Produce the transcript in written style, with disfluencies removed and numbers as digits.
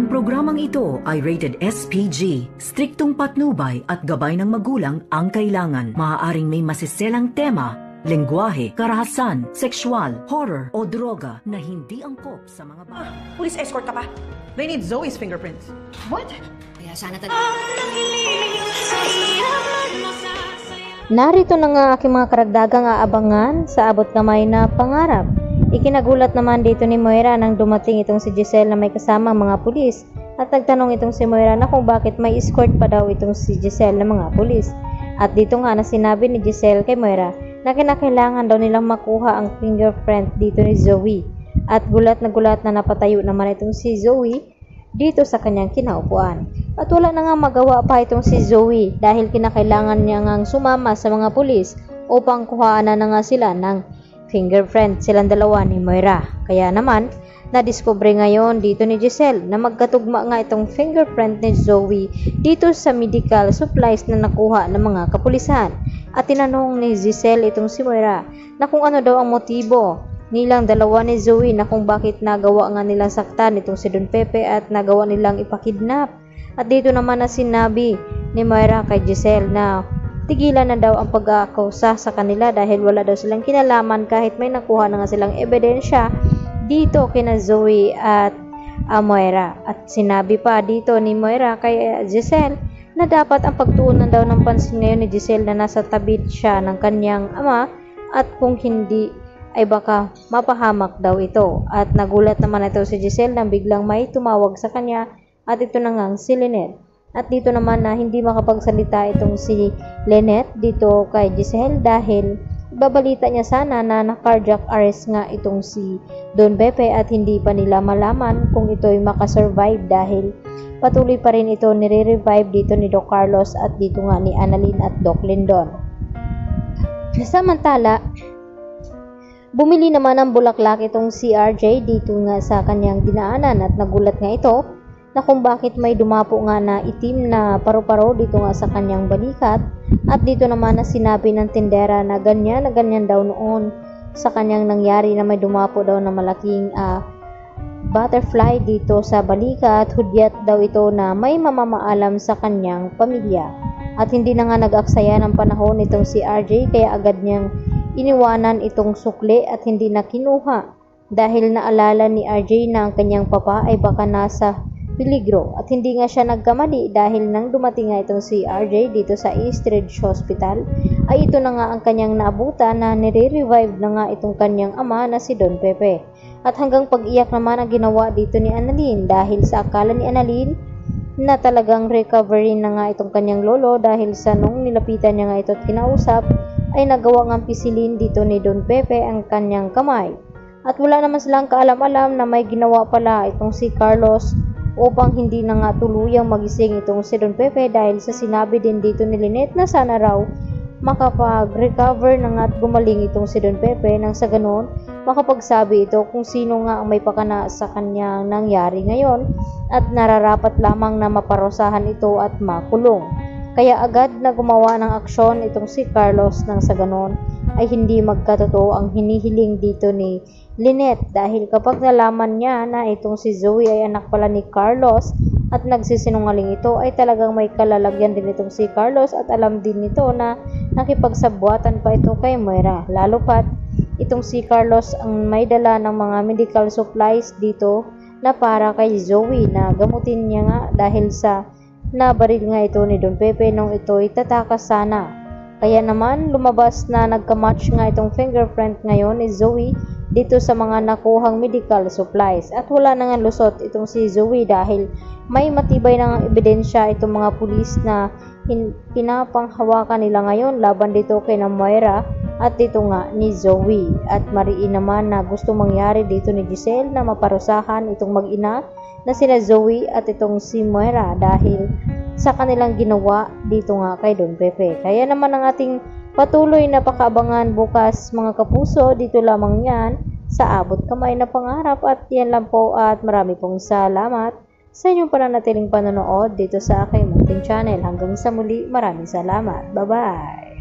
Ang programang ito ay rated SPG. Striktong patnubay at gabay ng magulang ang kailangan. Maaaring may masiselang tema, lengguwahe, karahasan, sexual, horror o droga na hindi angkop sa mga bata. Police escort ka pa? They need Zoe's fingerprints. What? Kaya sana talaga. Narito na nga aking mga karagdagang aabangan sa abot kamay na pangarap. Ikinagulat naman dito ni Moira nang dumating itong si Giselle na may kasamang mga pulis at nagtanong itong si Moira na kung bakit may escort pa daw itong si Giselle ng mga pulis. At dito nga na sinabi ni Giselle kay Moira na kinakailangan daw nilang makuha ang fingerprint dito ni Zoe. At gulat na napatayo naman itong si Zoe dito sa kanyang kinaupuan. At wala na nga magawa pa itong si Zoe dahil kinakailangan niya ngang sumama sa mga pulis upang kuhaan na nga sila ng fingerprint silang dalawa ni Moira. Kaya naman, nadiskubre ngayon dito ni Giselle na magkatugma nga itong fingerprint ni Zoe dito sa medical supplies na nakuha ng mga kapulisan. At tinanong ni Giselle itong si Moira na kung ano daw ang motibo nilang dalawa ni Zoe na kung bakit nagawa nga nilang saktan itong si Don Pepe at nagawa nilang ipakidnap. At dito naman na sinabi ni Moira kay Giselle na tigilan na daw ang pag-aakusa sa kanila dahil wala daw silang kinalaman kahit may nakuha na nga silang ebidensya dito kina Zoe at Moira. At sinabi pa dito ni Moira kay Giselle na dapat ang pagtuunan daw ng pansin ngayon ni Giselle na nasa tabi siya ng kanyang ama at kung hindi ay baka mapahamak daw ito. At nagulat naman ito si Giselle nang biglang may tumawag sa kanya at ito na nga si Lynette. At dito naman na hindi makapagsalita itong si Lynette dito kay Giselle dahil babalita niya sana na na-cardiac arrest nga itong si Don Pepe at hindi pa nila malaman kung ito'y makasurvive dahil patuloy pa rin ito nire-revive dito ni Doc Carlos at dito nga ni Annalyn at Doc Lindon. Samantala, bumili naman ng bulaklak itong si RJ dito nga sa kanyang dinaanan at nagulat nga ito na kung bakit may dumapo nga na itim na paru-paro dito nga sa kanyang balikat. At dito naman na sinabi ng tindera na ganyan daw noon sa kanyang nangyari na may dumapo daw na malaking butterfly dito sa balikat. Hudyat daw ito na may mamamaalam sa kanyang pamilya. At hindi na nga nag-aksaya ng panahon itong si RJ kaya agad niyang iniwanan itong sukli at hindi na kinuha dahil naalala ni RJ na ang kanyang papa ay baka nasa peligro. At hindi nga siya nagkamali dahil nang dumating nga itong si RJ dito sa East Ridge Hospital ay ito na nga ang kanyang naabutan na nire-revive na nga itong kanyang ama na si Don Pepe. At hanggang pag-iyak naman ang ginawa dito ni Annalyn dahil sa akala ni Annalyn na talagang recovery na nga itong kanyang lolo dahil sa nung nilapitan niya nga ito at kinausap ay nagawa nga pisilin dito ni Don Pepe ang kanyang kamay. At wala naman silang kaalam-alam na may ginawa pala itong si Carlos upang hindi na nga tuluyang magising itong si Don Pepe dahil sa sinabi din dito ni Lynette na sana raw makapag-recover na nga at gumaling itong si Don Pepe nang sa ganon makapagsabi ito kung sino nga ang may pakana sa kanyang nangyari ngayon at nararapat lamang na maparusahan ito at makulong. Kaya agad na gumawa ng aksyon itong si Carlos nang sa ganon ay hindi magkatotoo ang hinihiling dito ni Lynette dahil kapag nalaman niya na itong si Zoe ay anak pala ni Carlos at nagsisinungaling ito ay talagang may kalalagyan din itong si Carlos at alam din nito na nakipagsabwatan pa ito kay Moira. Lalo pat itong si Carlos ang may dala ng mga medical supplies dito na para kay Zoe na gamutin niya nga dahil sa nabaril nga ito ni Don Pepe nung ito itatakas sana. Kaya naman lumabas na nagka-match nga itong fingerprint ngayon ni Zoe dito sa mga nakuhang medical supplies. At wala na nga lusot itong si Zoe dahil may matibay na nga ebidensya itong mga pulis na pinapanghawakan nila ngayon laban dito kay na Moira at dito nga ni Zoe. At mariin naman na gusto mangyari dito ni Giselle na maparusahan itong mag-ina na sina Zoe at itong si Moira dahil sa kanilang ginawa dito nga kay Don Pepe. Kaya naman ang ating patuloy na pakaabangan bukas mga kapuso, dito lamang yan sa abot kamay na pangarap. At yan lang po at marami pong salamat sa inyong pananatiling panonood dito sa aking munting channel. Hanggang sa muli, maraming salamat. Bye-bye!